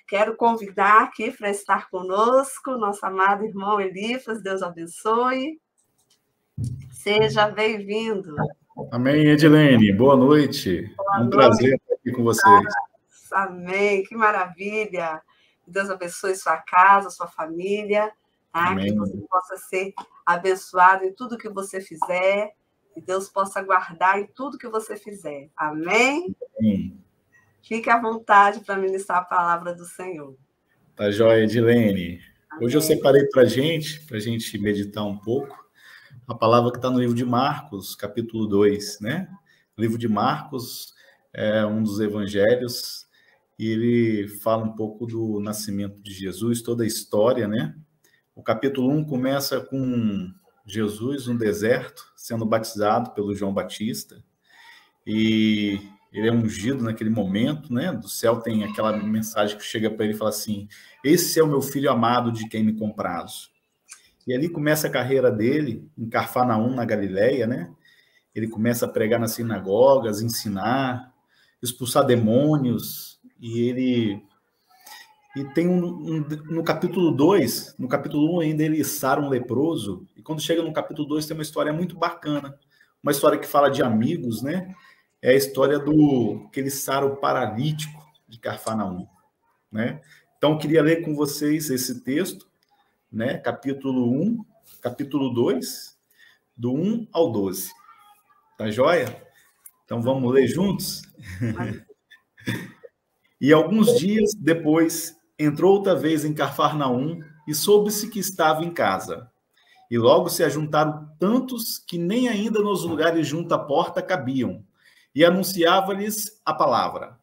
Quero convidar aqui para estar conosco nosso amado irmão Elifas, Deus abençoe. Seja bem-vindo. Amém, Edilene. Boa noite. Boa noite. Prazer estar aqui com vocês. Amém, que maravilha. Deus abençoe sua casa, sua família, tá? Que você possa ser abençoado em tudo que você fizer, que Deus possa guardar em tudo que você fizer. Amém? Amém. Fique à vontade para ministrar a palavra do Senhor. Tá joia, Edilene. Amém. Hoje eu separei para a gente meditar um pouco, a palavra que está no livro de Marcos, capítulo 2, né? O livro de Marcos é um dos evangelhos e ele fala um pouco do nascimento de Jesus, toda a história, né? O capítulo 1 começa com Jesus no deserto, sendo batizado pelo João Batista, e ele é ungido naquele momento, né? Do céu tem aquela mensagem que chega para ele e fala assim: esse é o meu filho amado de quem me comprazo. E ali começa a carreira dele, em Cafarnaum, na Galileia, né? Ele começa a pregar nas sinagogas, ensinar, expulsar demônios, e tem no capítulo 2, no capítulo 1 ainda ele sara um leproso, e quando chega no capítulo 2 tem uma história muito bacana, uma história que fala de amigos, né? É a história que ele sara o paralítico de Cafarnaum, né? Então, eu queria ler com vocês esse texto, né? Capítulo 1, capítulo 2, do 1 ao 12. Tá joia? Então, vamos ler juntos? E alguns dias depois, entrou outra vez em Cafarnaum e soube-se que estava em casa. E logo se ajuntaram tantos que nem ainda nos lugares junto à porta cabiam. E anunciava-lhes a palavra.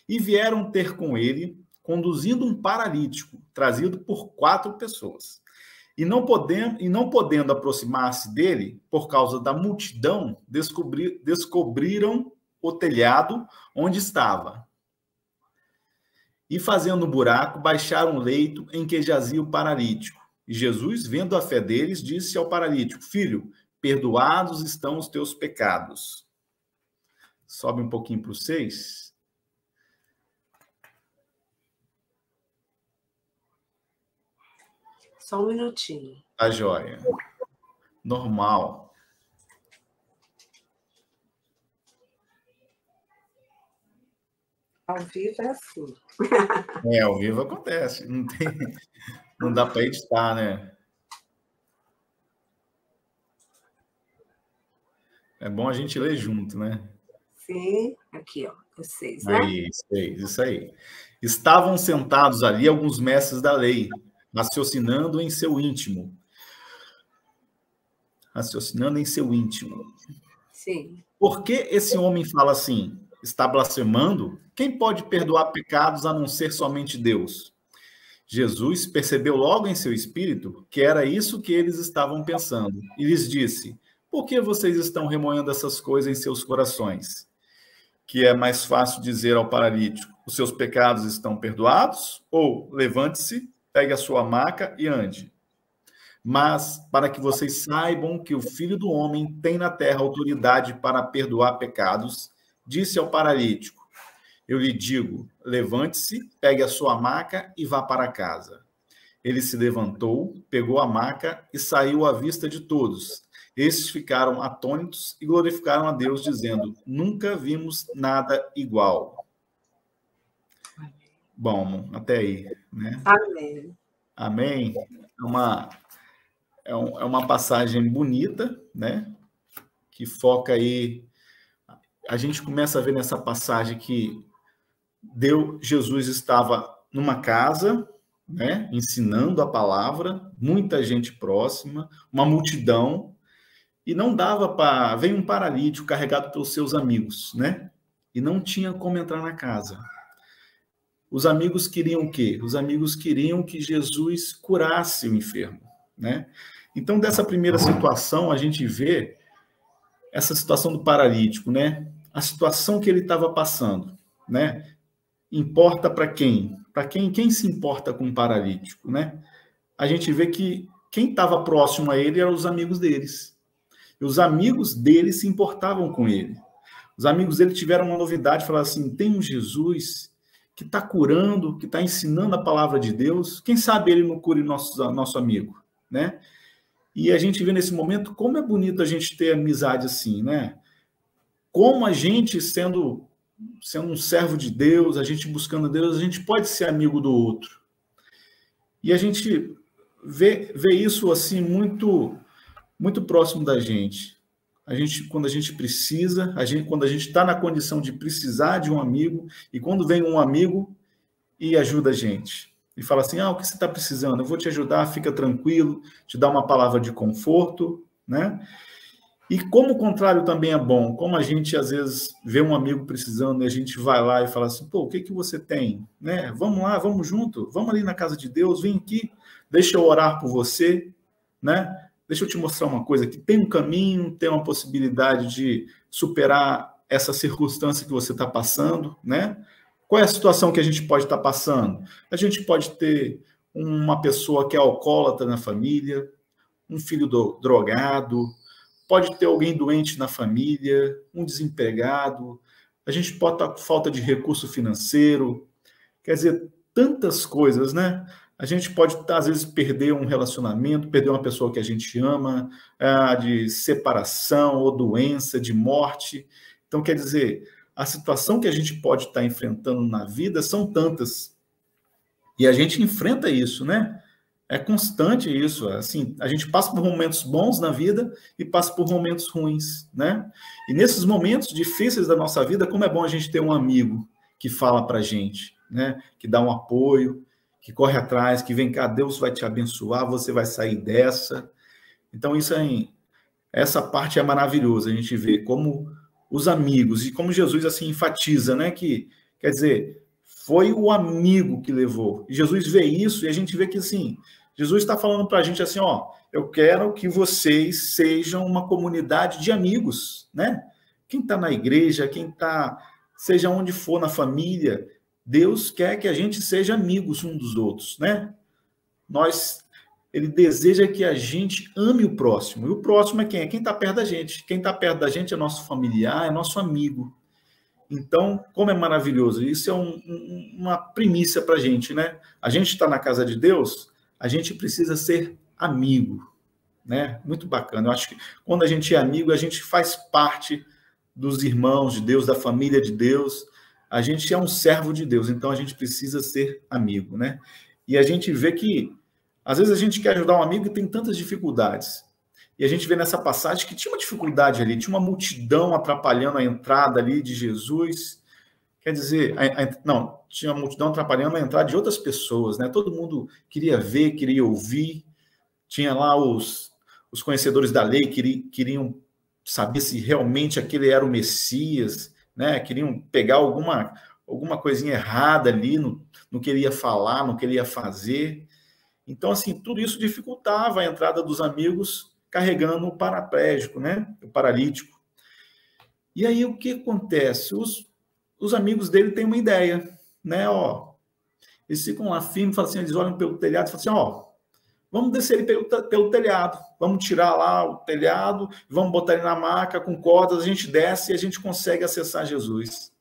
E vieram ter com ele, conduzindo um paralítico, trazido por 4 pessoas. E não podendo aproximar-se dele, por causa da multidão, descobriram o telhado onde estava. E fazendo um buraco, baixaram o leito em que jazia o paralítico. E Jesus, vendo a fé deles, disse ao paralítico: filho, perdoados estão os teus pecados. Sobe um pouquinho para o 6. Só um minutinho. Tá joia. Normal. Ao vivo é assim. Ao vivo acontece. Não dá para editar, né? É bom a gente ler junto, né? Sim, aqui, ó, vocês, né? Isso aí. Estavam sentados ali alguns mestres da lei, raciocinando em seu íntimo. Sim. Por que esse homem fala assim? Está blasfemando? Quem pode perdoar pecados a não ser somente Deus? Jesus percebeu logo em seu espírito que era isso que eles estavam pensando e lhes disse: por que vocês estão remoendo essas coisas em seus corações? Que é mais fácil dizer ao paralítico: os seus pecados estão perdoados? Ou levante-se, pegue a sua maca e ande. Mas para que vocês saibam que o Filho do Homem tem na terra autoridade para perdoar pecados, disse ao paralítico: eu lhe digo, levante-se, pegue a sua maca e vá para casa. Ele se levantou, pegou a maca e saiu à vista de todos. Estes ficaram atônitos e glorificaram a Deus, dizendo: nunca vimos nada igual. Bom, até aí, né? Amém. Amém. É uma passagem bonita, né? Que foca aí. A gente começa a ver nessa passagem que Jesus estava numa casa, né? Ensinando a palavra, muita gente próxima, uma multidão. E não dava para... Veio um paralítico carregado pelos seus amigos, né? E não tinha como entrar na casa. Os amigos queriam o quê? Os amigos queriam que Jesus curasse o enfermo, né? Então, dessa primeira situação, a gente vê essa situação do paralítico, né? A situação que ele estava passando, né? Importa para quem? Para quem se importa com o paralítico, né? A gente vê que quem estava próximo a ele eram os amigos deles. E os amigos dele se importavam com ele. Os amigos dele tiveram uma novidade, falaram assim: tem um Jesus que está curando, que está ensinando a palavra de Deus. Quem sabe ele não cure nosso amigo, né? E a gente vê nesse momento como é bonito a gente ter amizade assim, né? Como a gente, sendo um servo de Deus, a gente buscando Deus, a gente pode ser amigo do outro. E a gente vê isso assim muito, muito próximo da gente. Quando a gente precisa, quando a gente está na condição de precisar de um amigo, e quando vem um amigo e ajuda a gente. E fala assim, o que você está precisando? Eu vou te ajudar, fica tranquilo, te dá uma palavra de conforto, né? E como o contrário também é bom, como a gente às vezes vê um amigo precisando e a gente vai lá e fala assim, o que você tem? Né? Vamos lá, vamos junto, vamos ali na casa de Deus, vem aqui, deixa eu orar por você, né? Deixa eu te mostrar uma coisa, que tem um caminho, tem uma possibilidade de superar essa circunstância que você está passando, né? Qual é a situação que a gente pode estar passando? A gente pode ter uma pessoa que é alcoólatra na família, um filho drogado, pode ter alguém doente na família, um desempregado, a gente pode estar com falta de recurso financeiro, quer dizer, tantas coisas, né? A gente pode, às vezes, perder um relacionamento, perder uma pessoa que a gente ama, de separação ou doença, de morte. Então, quer dizer, a situação que a gente pode estar enfrentando na vida são tantas. E a gente enfrenta isso, né? É constante isso. Assim, a gente passa por momentos bons na vida e passa por momentos ruins, né? E nesses momentos difíceis da nossa vida, como é bom a gente ter um amigo que fala para a gente, né? Que dá um apoio, que corre atrás, que vem cá, Deus vai te abençoar, você vai sair dessa. Então, essa parte é maravilhosa, a gente vê como os amigos, e como Jesus assim enfatiza, né? Que, quer dizer, foi o amigo que levou. E Jesus vê isso, e a gente vê que, assim, Jesus está falando para a gente assim, eu quero que vocês sejam uma comunidade de amigos, né? Quem está na igreja, quem está, seja onde for, na família, Deus quer que a gente seja amigos um dos outros, né? Ele deseja que a gente ame o próximo. E o próximo é quem? É quem está perto da gente. Quem está perto da gente é nosso familiar, é nosso amigo. Então, como é maravilhoso. Isso é uma primícia para a gente, né? A gente está na casa de Deus, a gente precisa ser amigo, né? Muito bacana. Eu acho que quando a gente é amigo, a gente faz parte dos irmãos de Deus, da família de Deus. A gente é um servo de Deus, então a gente precisa ser amigo, né? E a gente vê que, às vezes, a gente quer ajudar um amigo e tem tantas dificuldades. E a gente vê nessa passagem que tinha uma dificuldade ali, tinha uma multidão atrapalhando a entrada ali de Jesus. Quer dizer, não, tinha uma multidão atrapalhando a entrada de outras pessoas, né? Todo mundo queria ver, queria ouvir. Tinha lá os conhecedores da lei, queriam saber se realmente aquele era o Messias, né? Queriam pegar alguma coisinha errada ali, não queria falar, não queria fazer. Então, assim, tudo isso dificultava a entrada dos amigos carregando o paraplégico, né? O paralítico. E aí, o que acontece? Os amigos dele têm uma ideia, né? Eles ficam lá firmes, falam assim, eles olham pelo telhado e falam assim, vamos descer ele pelo telhado, vamos tirar lá o telhado, vamos botar ele na maca com cordas, a gente desce e a gente consegue acessar Jesus,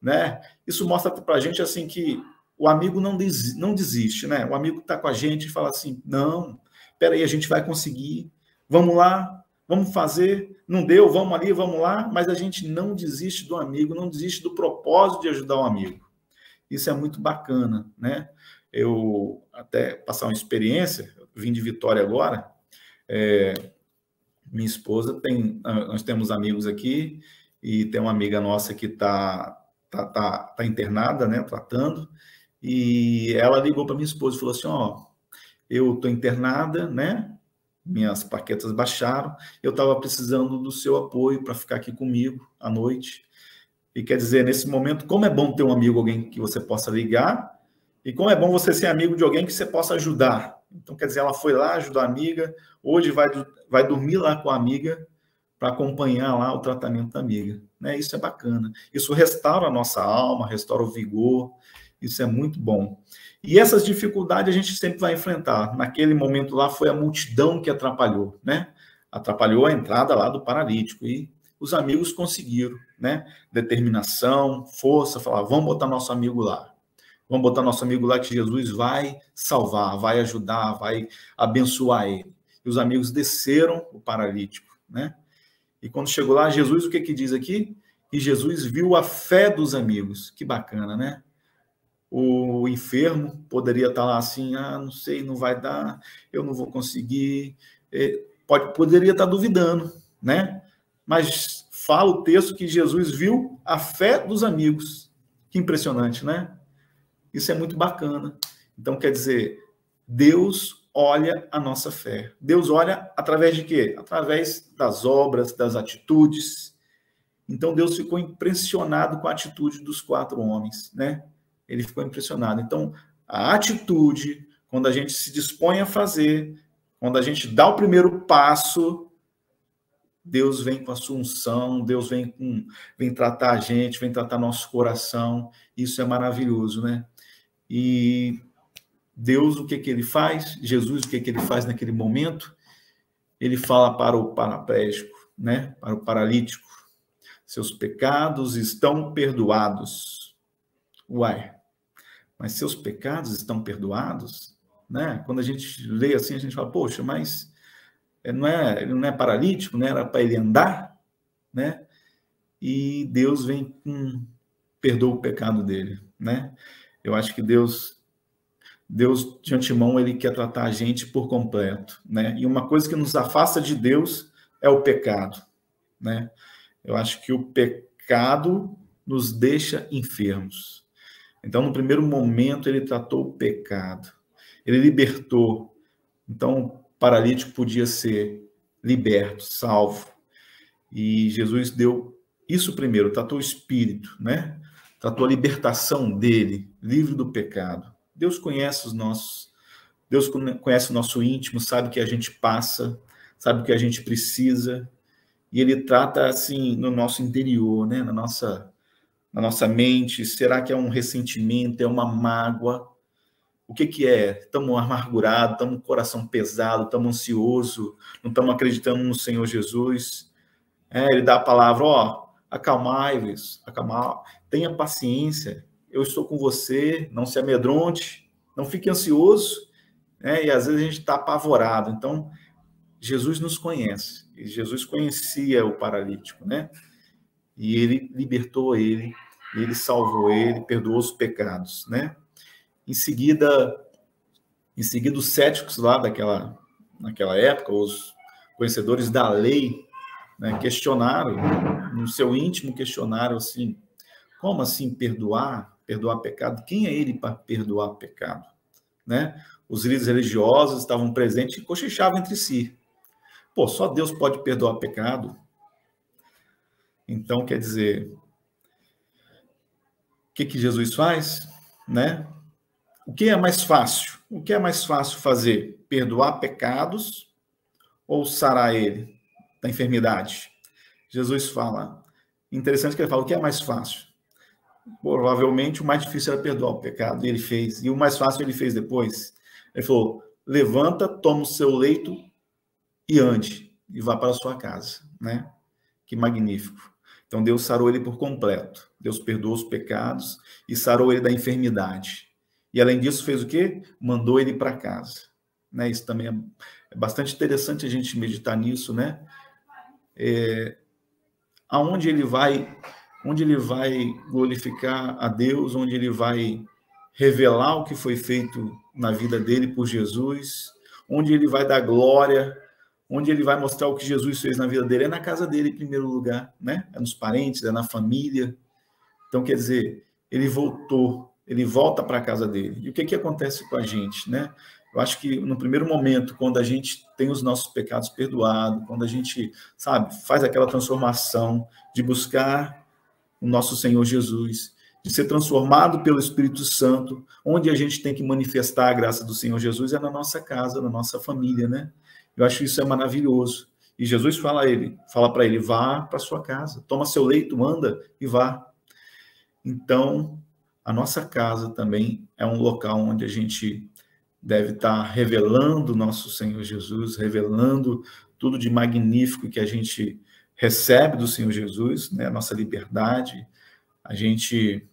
né? Isso mostra para a gente assim que o amigo não desiste, né? O amigo está com a gente e fala assim, não, peraí, a gente vai conseguir, vamos lá, vamos fazer, não deu, vamos ali, vamos lá, mas a gente não desiste do amigo, não desiste do propósito de ajudar o amigo. Isso é muito bacana, né? Eu até passar uma experiência, vim de Vitória agora, minha esposa nós temos amigos aqui, e tem uma amiga nossa que tá internada, né, tratando, e ela ligou para minha esposa e falou assim, eu estou internada, né, minhas plaquetas baixaram, eu estava precisando do seu apoio para ficar aqui comigo à noite. E quer dizer, nesse momento, como é bom ter um amigo, alguém que você possa ligar, e como é bom você ser amigo de alguém que você possa ajudar. Então, quer dizer, ela foi lá, ajudou a amiga, hoje vai dormir lá com a amiga para acompanhar lá o tratamento da amiga. Né? Isso é bacana. Isso restaura a nossa alma, restaura o vigor, isso é muito bom. E essas dificuldades a gente sempre vai enfrentar. Naquele momento lá foi a multidão que atrapalhou, né? Atrapalhou a entrada lá do paralítico e os amigos conseguiram, né? Determinação, força, falar, vamos botar nosso amigo lá. Vamos botar nosso amigo lá que Jesus vai salvar, vai ajudar, vai abençoar ele. E os amigos desceram o paralítico, né? E quando chegou lá, Jesus, o que diz aqui? E Jesus viu a fé dos amigos. Que bacana, né? O enfermo poderia estar lá assim, não sei, não vai dar, eu não vou conseguir. Poderia estar duvidando, né? Mas fala o texto que Jesus viu a fé dos amigos. Que impressionante, né? Isso é muito bacana. Então, quer dizer, Deus olha a nossa fé. Deus olha através de quê? Através das obras, das atitudes. Então, Deus ficou impressionado com a atitude dos 4 homens, né? Ele ficou impressionado. Então, a atitude, quando a gente se dispõe a fazer, quando a gente dá o primeiro passo, Deus vem com a sua unção, Deus vem tratar a gente, vem tratar nosso coração. Isso é maravilhoso, né? E Deus, o que ele faz? Jesus, o que ele faz naquele momento? Ele fala para o paraplégico, né? Para o paralítico: seus pecados estão perdoados. Uai, mas seus pecados estão perdoados? Né? Quando a gente lê assim, a gente fala, poxa, mas ele não é paralítico, né? Era para ele andar, né? E Deus vem perdoa o pecado dele, né? Eu acho que Deus, de antemão, ele quer tratar a gente por completo, né? E uma coisa que nos afasta de Deus é o pecado, né? Eu acho que o pecado nos deixa enfermos. Então, no primeiro momento, ele tratou o pecado. Ele libertou. Então, o paralítico podia ser liberto, salvo. E Jesus deu isso primeiro, tratou o espírito, né? Tratou a libertação dele, livre do pecado. Deus conhece Deus conhece o nosso íntimo, sabe o que a gente passa, sabe o que a gente precisa, e ele trata assim no nosso interior, né? Na nossa mente. Será que é um ressentimento, é uma mágoa? O que é? Estamos amargurados, estamos com o coração pesado, estamos ansiosos, não estamos acreditando no Senhor Jesus. Ele dá a palavra, acalmai-vos, tenha paciência, eu estou com você, não se amedronte, não fique ansioso, e às vezes a gente está apavorado. Então, Jesus nos conhece, e Jesus conhecia o paralítico, né? E ele libertou ele salvou ele, perdoou os pecados, né? Em seguida, os céticos lá naquela época, os conhecedores da lei, né, questionaram, no seu íntimo questionaram assim: como assim perdoar pecado? Quem é ele para perdoar pecado? Né? Os líderes religiosos estavam presentes e cochichavam entre si. Pô, só Deus pode perdoar pecado? Então, quer dizer, o que Jesus faz? Né? O que é mais fácil? O que é mais fácil fazer? Perdoar pecados ou sarar ele da enfermidade? Jesus fala, interessante que ele fala, o que é mais fácil? Provavelmente o mais difícil era perdoar o pecado, e ele fez. E o mais fácil ele fez depois. Ele falou, levanta, toma o seu leito e ande, e vá para a sua casa, né? Que magnífico. Então Deus sarou ele por completo. Deus perdoou os pecados e sarou ele da enfermidade. E além disso fez o quê? Mandou ele para casa. Né? Isso também é bastante interessante a gente meditar nisso, né? Aonde ele vai glorificar a Deus, onde ele vai revelar o que foi feito na vida dele por Jesus, onde ele vai dar glória, onde ele vai mostrar o que Jesus fez na vida dele, é na casa dele em primeiro lugar, né? É nos parentes, é na família. Então, quer dizer, ele volta para a casa dele. E o que acontece com a gente, né? Eu acho que no primeiro momento, quando a gente tem os nossos pecados perdoados, quando a gente, faz aquela transformação de buscar o nosso Senhor Jesus, de ser transformado pelo Espírito Santo, onde a gente tem que manifestar a graça do Senhor Jesus é na nossa casa, na nossa família, né? Eu acho isso é maravilhoso. E Jesus fala para ele, vá para sua casa, toma seu leito, anda e vá. Então, a nossa casa também é um local onde a gente deve estar revelando o nosso Senhor Jesus, revelando tudo de magnífico que a gente recebe do Senhor Jesus, né? A nossa liberdade, a gente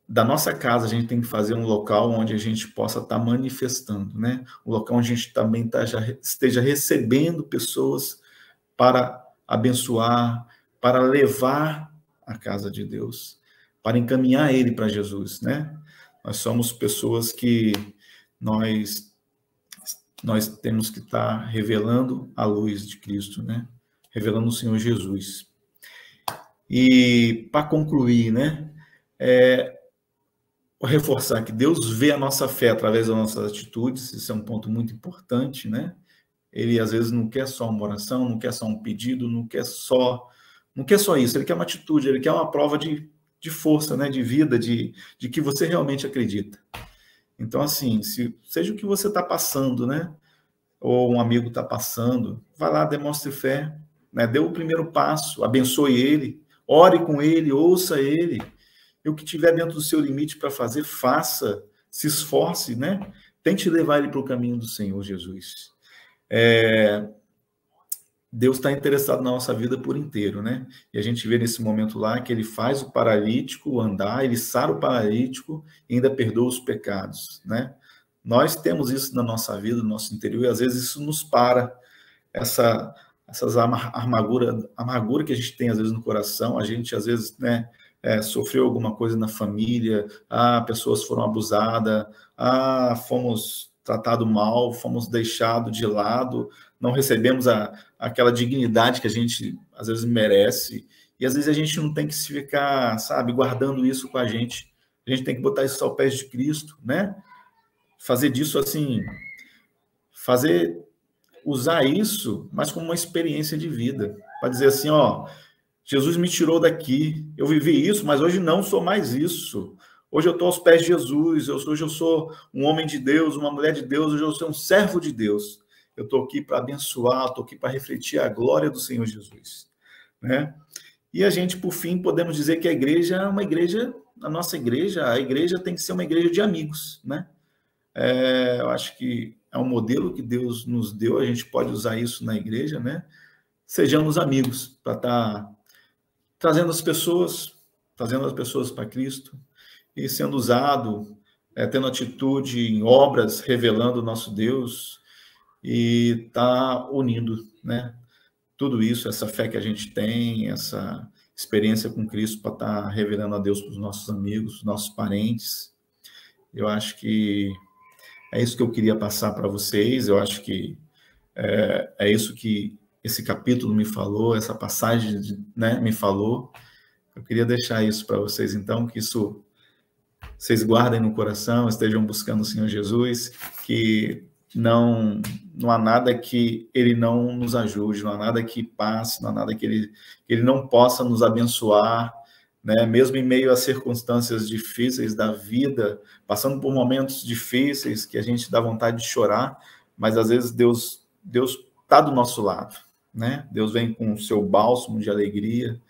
da nossa casa, a gente tem que fazer um local onde a gente possa estar manifestando, né? Um local onde a gente também esteja recebendo pessoas para abençoar, para levar a casa de Deus, para encaminhar ele para Jesus, né? Nós somos pessoas que nós temos que estar revelando a luz de Cristo, né? Revelando o Senhor Jesus. E para concluir, né? Vou reforçar que Deus vê a nossa fé através das nossas atitudes, isso é um ponto muito importante, né? Ele às vezes não quer só uma oração, não quer só um pedido, não quer só isso, ele quer uma atitude, ele quer uma prova de força, né? De vida, de que você realmente acredita. Então, assim, seja o que você está passando, né? Ou um amigo está passando, vai lá, demonstre fé, né? Dê o primeiro passo, abençoe ele, ore com ele, ouça ele. E o que tiver dentro do seu limite para fazer, faça, se esforce, né? Tente levar ele para o caminho do Senhor Jesus. Deus está interessado na nossa vida por inteiro, né? E a gente vê nesse momento lá que ele faz o paralítico andar, ele sara o paralítico e ainda perdoa os pecados, né? Nós temos isso na nossa vida, no nosso interior, e às vezes isso nos para, essas amargura que a gente tem às vezes no coração, a gente às vezes, né, sofreu alguma coisa na família, pessoas foram abusadas, fomos tratados mal, fomos deixados de lado, não recebemos aquela dignidade que a gente às vezes merece, e às vezes a gente não tem que se ficar, sabe, guardando isso com a gente tem que botar isso aos pés de Cristo, né? Fazer disso assim, usar isso, mas como uma experiência de vida, para dizer assim, ó, Jesus me tirou daqui, eu vivi isso, mas hoje não sou mais isso. Hoje eu estou aos pés de Jesus, hoje eu sou um homem de Deus, uma mulher de Deus, hoje eu sou um servo de Deus. Eu estou aqui para abençoar, estou aqui para refletir a glória do Senhor Jesus, né? E a gente, por fim, podemos dizer que a igreja é uma igreja, a nossa igreja, a igreja tem que ser uma igreja de amigos, né? Eu acho que é um modelo que Deus nos deu, a gente pode usar isso na igreja, né? Sejamos amigos, para estar trazendo as pessoas para Cristo e sendo usado, tendo atitude em obras, revelando o nosso Deus e tá unindo, né? Tudo isso, essa fé que a gente tem, essa experiência com Cristo para estar revelando a Deus para os nossos amigos, nossos parentes. Eu acho que é isso que eu queria passar para vocês. Eu acho que é isso que esse capítulo me falou, essa passagem, né, me falou. Eu queria deixar isso para vocês, então, que isso vocês guardem no coração, estejam buscando o Senhor Jesus, que não há nada que ele não nos ajude, não há nada que passe, não há nada que ele não possa nos abençoar, né? Mesmo em meio a circunstâncias difíceis da vida, passando por momentos difíceis que a gente dá vontade de chorar, mas às vezes Deus está do nosso lado, né? Deus vem com o seu bálsamo de alegria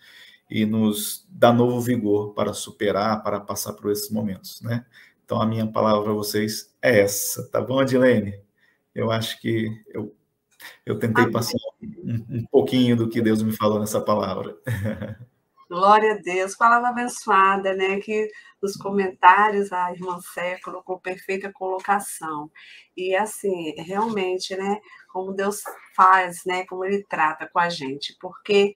e nos dá novo vigor para superar, para passar por esses momentos, né? Então, a minha palavra para vocês é essa, tá bom, Adilene? Eu acho que eu tentei passar um pouquinho do que Deus me falou nessa palavra. Glória a Deus, palavra abençoada, né? Que nos comentários a irmã Sé colocou perfeita colocação. E assim, realmente, né? Como Deus faz, né? Como Ele trata com a gente, porque